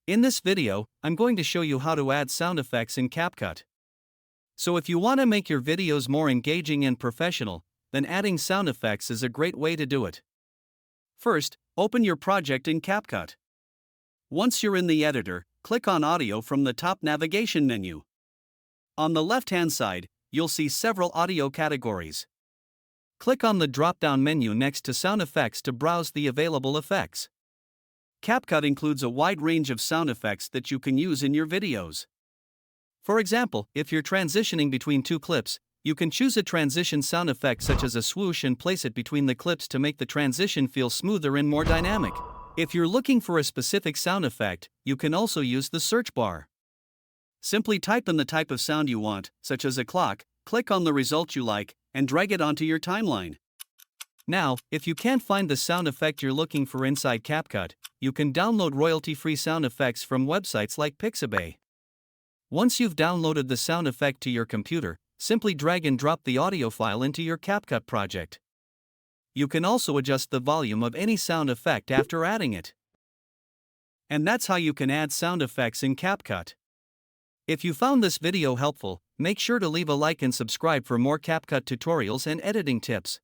In this video, I'm going to show you how to add sound effects in CapCut. So if you want to make your videos more engaging and professional, then adding sound effects is a great way to do it. First, open your project in CapCut. Once you're in the editor, click on Audio from the top navigation menu. On the left-hand side, you'll see several audio categories. Click on the drop-down menu next to Sound Effects to browse the available effects. CapCut includes a wide range of sound effects that you can use in your videos. For example, if you're transitioning between two clips, you can choose a transition sound effect such as a swoosh and place it between the clips to make the transition feel smoother and more dynamic. If you're looking for a specific sound effect, you can also use the search bar. Simply type in the type of sound you want, such as a clock, click on the result you like, and drag it onto your timeline. Now, if you can't find the sound effect you're looking for inside CapCut, you can download royalty-free sound effects from websites like Pixabay. Once you've downloaded the sound effect to your computer, simply drag and drop the audio file into your CapCut project. You can also adjust the volume of any sound effect after adding it. And that's how you can add sound effects in CapCut. If you found this video helpful, make sure to leave a like and subscribe for more CapCut tutorials and editing tips.